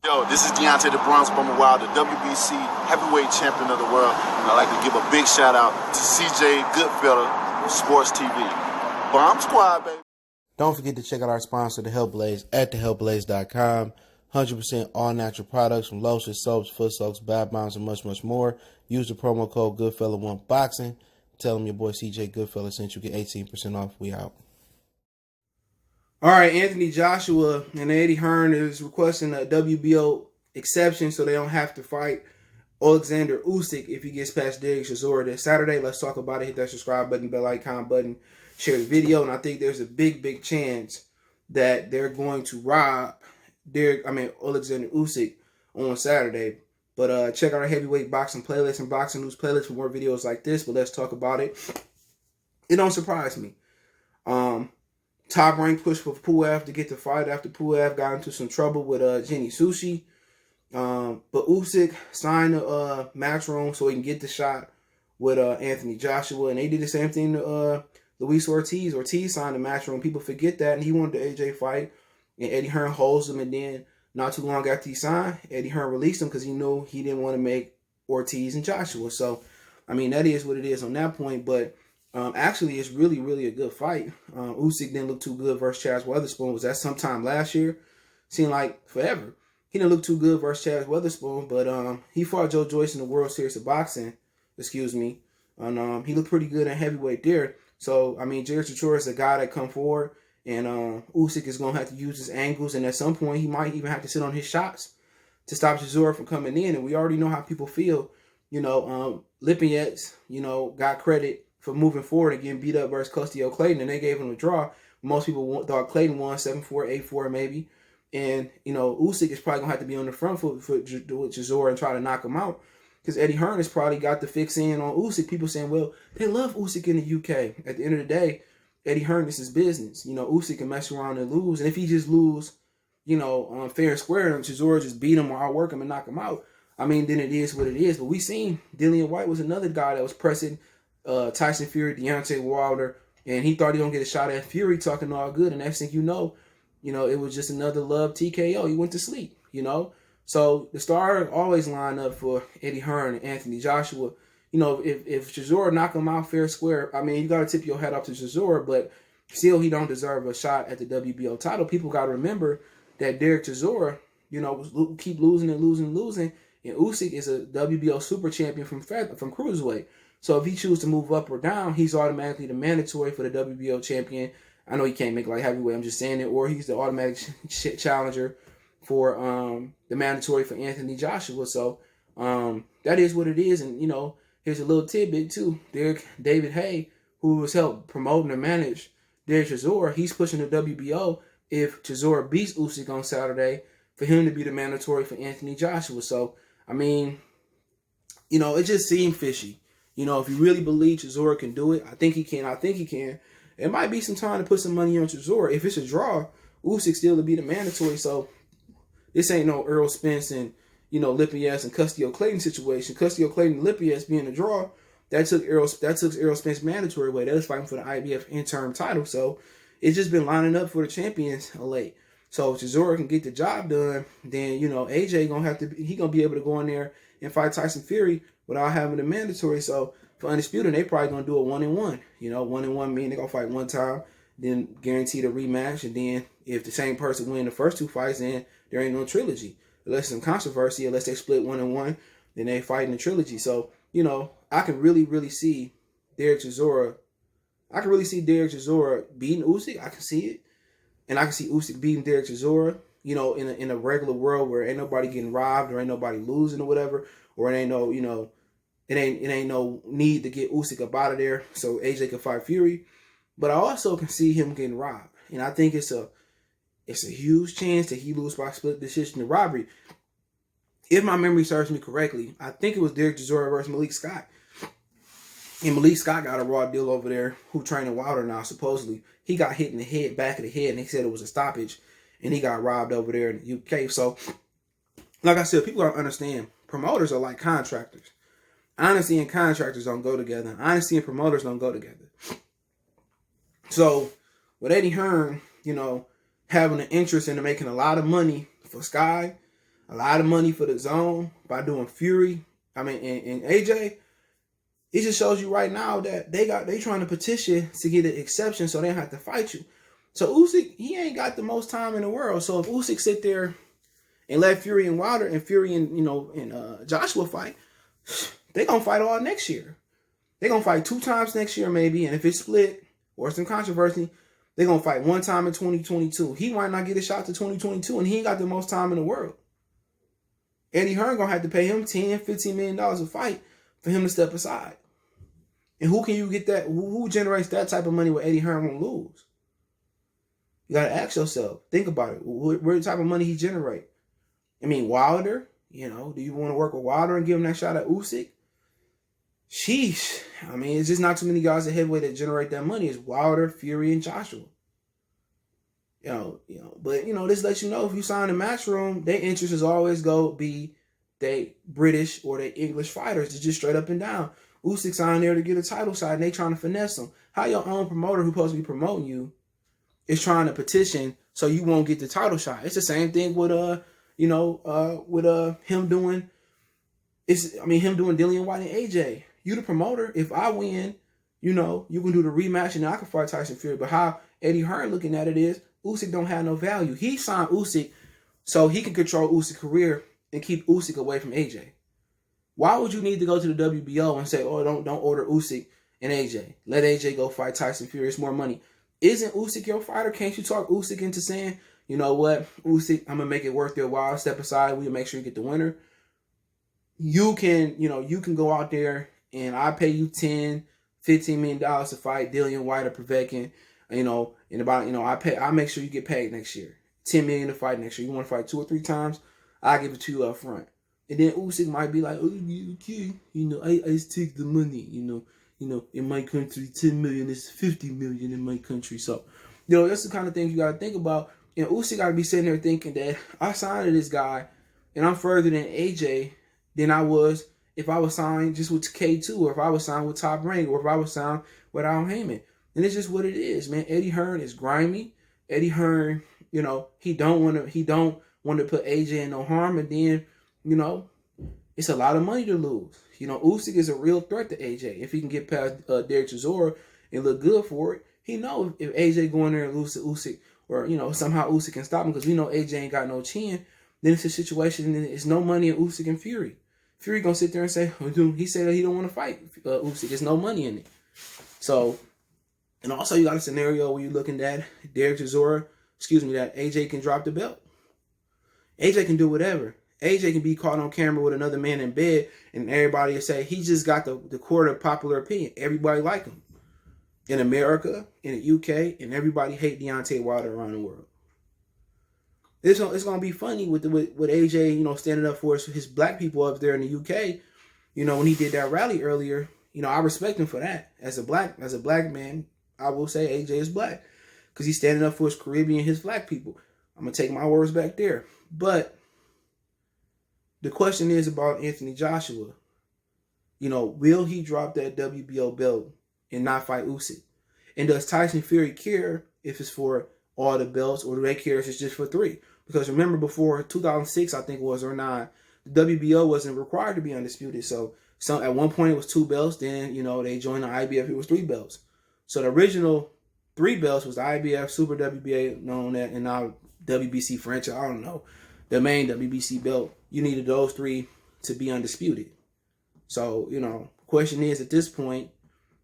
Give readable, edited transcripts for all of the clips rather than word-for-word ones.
Yo, this is Deontay the Bronx Bomber Wild, the WBC heavyweight champion of the world. And I'd like to give a big shout out to CJ Goodfella, Sports TV. Bomb Squad, baby. Don't forget to check out our sponsor, The Health Blaze, at thehealthblaze.com. 100% all natural products from lotions, soaps, foot soaks, bath bombs, and much, much more. Use the promo code Goodfella1Boxing. Tell them your boy CJ Goodfella sent you, get 18% off. We out. All right, Anthony Joshua and Eddie Hearn is requesting a WBO exception so they don't have to fight Oleksandr Usyk if he gets past Chisora this Saturday. Let's talk about it. Hit that subscribe button, bell icon button, share the video. And I think there's a big chance that they're going to rob Oleksandr Usyk on Saturday. But check out our heavyweight boxing playlist and boxing news playlist for more videos like this. But let's talk about it. It don't surprise me. Top rank push for Puev to get the fight after Puev got into some trouble with Jenny Sushi. But Usyk signed a matchroom so he can get the shot with Anthony Joshua. And they did the same thing to Luis Ortiz. Ortiz signed a matchroom. People forget that. And he wanted the AJ fight. And Eddie Hearn holds him. And then not too long after he signed, Eddie Hearn released him because he knew he didn't want to make Ortiz and Joshua. So, I mean, that is what it is on that point. But actually, it's really a good fight. Usyk didn't look too good versus Chaz Weatherspoon. Was that sometime last year? Seemed like forever. He didn't look too good versus Chaz Weatherspoon, but he fought Joe Joyce in the World Series of Boxing, and he looked pretty good in heavyweight there. So, I mean, Jared Chisora is a guy that come forward, and Usyk is going to have to use his angles, and at some point, he might even have to sit on his shots to stop Chisora from coming in, and we already know how people feel. Lipinets, got credit for moving forward and getting beat up versus Custio Clayton, and they gave him a draw. Most people thought Clayton won 7-4, 8-4 maybe. And, Usyk is probably going to have to be on the front foot with Chisora and try to knock him out. Because Eddie Hearn has probably got the fix in on Usyk. People saying, well, they love Usyk in the UK. At the end of the day, Eddie Hearn is his business. Usyk can mess around and lose. And if he just lose, fair and square, and Chisora just beat him or outwork him and knock him out, I mean, then it is what it is. But we seen Dillian White was another guy that was pressing Tyson Fury, Deontay Wilder, and he thought he was going to get a shot at Fury talking all good, and next thing you know, it was just another love TKO. He went to sleep, So the stars always line up for Eddie Hearn and Anthony Joshua. If Chisora knock him out fair square, I mean, you got to tip your hat off to Chisora, but still he don't deserve a shot at the WBO title. People got to remember that Derek Chisora, keep losing, and Usyk is a WBO super champion from cruiserweight. So if he chooses to move up or down, he's automatically the mandatory for the WBO champion. I know he can't make light heavyweight, I'm just saying it. Or he's the automatic challenger for the mandatory for Anthony Joshua. So that is what it is. And, here's a little tidbit too. David Hay, who was helped promoting and manage Derek Chisora, he's pushing the WBO if Chisora beats Usyk on Saturday for him to be the mandatory for Anthony Joshua. So, I mean, it just seemed fishy. If you really believe Chisora can do it, I think he can. It might be some time to put some money on Chisora. If it's a draw, Usyk still to be the mandatory. So this ain't no Earl Spence and, Lipinets and Custio Clayton situation. Custio Clayton and Lipinets being a draw, that took Earl Spence mandatory away. They was fighting for the IBF interim title. So it's just been lining up for the champions late. So if Chisora can get the job done, then, AJ gonna be able to go in there and fight Tyson Fury without having the mandatory. So for Undisputed, they probably going to do a 1-1. 1-1 meaning they're going to fight one time, then guarantee the rematch. And then if the same person win the first two fights, then there ain't no trilogy. Unless some controversy, unless they split 1-1, then they fight in the trilogy. So, I can really see Derek Chisora. I can really see Derek Chisora beating Usyk. I can see it. And I can see Usyk beating Derek Chisora, in a regular world where ain't nobody getting robbed or ain't nobody losing or whatever. Or it ain't no, it ain't no need to get Usyk up out of there so AJ can fight Fury. But I also can see him getting robbed. And I think it's a huge chance that he lose by split decision to robbery. If my memory serves me correctly, I think it was Derek Chisora versus Malik Scott. And Malik Scott got a raw deal over there, who training Wilder now, supposedly. He got hit in the head, back of the head, and they said it was a stoppage. And he got robbed over there in the UK. So, like I said, people don't understand. Promoters are like contractors. Honesty and contractors don't go together. Honesty and promoters don't go together. So, with Eddie Hearn, having an interest in making a lot of money for Sky, a lot of money for the zone by doing Fury. And AJ. It just shows you right now that they trying to petition to get an exception so they don't have to fight you. So Usyk, he ain't got the most time in the world. So if Usyk sit there and let Fury and Wilder and Fury and Joshua fight, they gonna fight all next year. They gonna fight 2 times next year maybe, and if it's split or some controversy, they gonna fight 1 time in 2022. He might not get a shot to 2022, and he ain't got the most time in the world. Eddie Hearn gonna have to pay him $10, $15 million a fight for him to step aside. And who can you get that? Who generates that type of money where Eddie Hearn won't lose? You got to ask yourself. Think about it. What type of money he generate? I mean, Wilder, do you want to work with Wilder and give him that shot at Usyk? Sheesh. I mean, it's just not too many guys at heavyweight that generate that money. It's Wilder, Fury, and Joshua. But this lets you know if you sign a Matchroom, their interest is always be they British or they English fighters. It's just straight up and down. Usyk's on there to get a title shot, and they trying to finesse him. How your own promoter who's supposed to be promoting you is trying to petition so you won't get the title shot? It's the same thing with him doing Dillian White and AJ. You the promoter. If I win, you can do the rematch and I can fight Tyson Fury. But how Eddie Hearn looking at it is Usyk don't have no value. He signed Usyk so he can control Usyk's career and keep Usyk away from AJ. Why would you need to go to the WBO and say, oh, don't order Usyk and AJ. Let AJ go fight Tyson Fury. It's more money. Isn't Usyk your fighter? Can't you talk Usyk into saying, you know what, Usyk, I'm going to make it worth your while. Step aside. We'll make sure you get the winner. You can go out there and I pay you $10, $15 million to fight Dillian White or Povetkin. I make sure you get paid next year. $10 million to fight next year. You want to fight 2 or 3 times? I'll give it to you up front. And then Usyk might be like, oh, okay, I just take the money, in my country, 10 million is 50 million in my country. So, that's the kind of things you got to think about. And Usyk got to be sitting there thinking that I signed to this guy and I'm further than AJ than I was if I was signed just with K2 or if I was signed with Top Rank or if I was signed with Al Heyman. And it's just what it is, man. Eddie Hearn is grimy. Eddie Hearn, he don't want to put AJ in no harm, and then it's a lot of money to lose. Usyk is a real threat to AJ. If he can get past Derek Chisora and look good for it, he knows if AJ go in there and lose to Usyk, or somehow Usyk can stop him because we know AJ ain't got no chin, then it's a situation and it's no money in Usyk and Fury. Fury gonna sit there and say, he said that he don't want to fight Usyk. There's no money in it. So, and also you got a scenario where you're looking at Derek Chisora, that AJ can drop the belt. AJ can do whatever. AJ can be caught on camera with another man in bed and everybody will say he just got the court of popular opinion. Everybody like him. In America, in the UK, and everybody hate Deontay Wilder around the world. It's going to be funny with AJ, standing up for his black people up there in the UK. When he did that rally earlier, I respect him for that. As a black man, I will say AJ is black because he's standing up for his Caribbean, his black people. I'm going to take my words back there. But the question is about Anthony Joshua. Will he drop that WBO belt and not fight Usyk? And does Tyson Fury care if it's for all the belts, or do they care if it's just for 3? Because remember, before 2006, I think it was, or not, the WBO wasn't required to be undisputed. So at one point it was 2 belts. Then they joined the IBF. It was 3 belts. So the original 3 belts was the IBF, Super WBA, known that, and now WBC franchise. I don't know, the main WBC belt. You needed those 3 to be undisputed. So, question is at this point,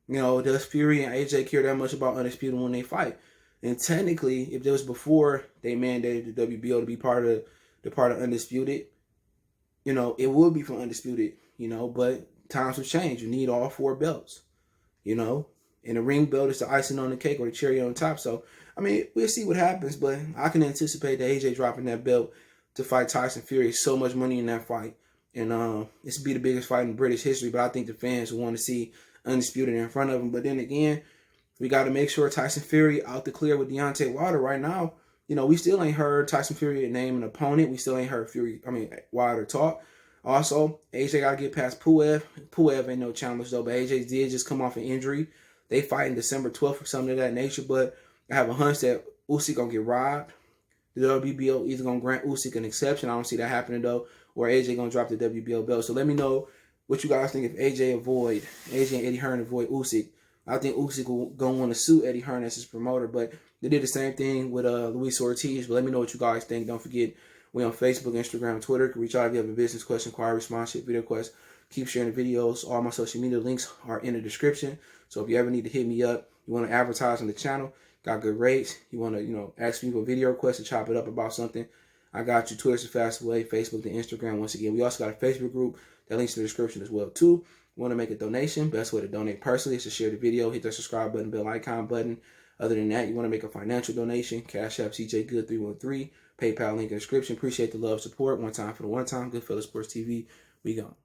does Fury and AJ care that much about undisputed when they fight? And technically, if it was before they mandated the WBO to be part of undisputed, it would be for undisputed, but times have changed. You need all 4 belts, and the ring belt is the icing on the cake or the cherry on top. So, we'll see what happens, but I can anticipate that AJ dropping that belt to fight Tyson Fury. So much money in that fight. And this will be the biggest fight in British history, but I think the fans will want to see undisputed in front of him. But then again, we got to make sure Tyson Fury out the clear with Deontay Wilder right now. We still ain't heard Tyson Fury name an opponent. We still ain't heard Wilder talk. Also, AJ got to get past Puev. Puev ain't no challenge though, but AJ did just come off an injury. They fight in December 12th or something of that nature, but I have a hunch that Usyk gonna get robbed. the WBO either going to grant Usyk an exception. I don't see that happening, though, or AJ going to drop the WBO belt. So let me know what you guys think if AJ and Eddie Hearn avoid Usyk. I think Usyk will go want to sue Eddie Hearn as his promoter, but they did the same thing with Luis Ortiz. But let me know what you guys think. Don't forget, we on Facebook, Instagram, and Twitter. You can reach out if you have a business question, inquiry, sponsorship, video request. Keep sharing the videos. All my social media links are in the description. So if you ever need to hit me up, you want to advertise on the channel, got good rates, you want to, ask me for a video request to chop it up about something, I got you. Twitter's the fastest way, Facebook to Instagram. Once again, we also got a Facebook group that links in the description as well, too. Want to make a donation? Best way to donate personally is to share the video, hit that subscribe button, bell icon button. Other than that, you want to make a financial donation, Cash App CJ Good 313, PayPal link in the description. Appreciate the love, support. One time for the one time. Goodfellas Sports TV. We gone.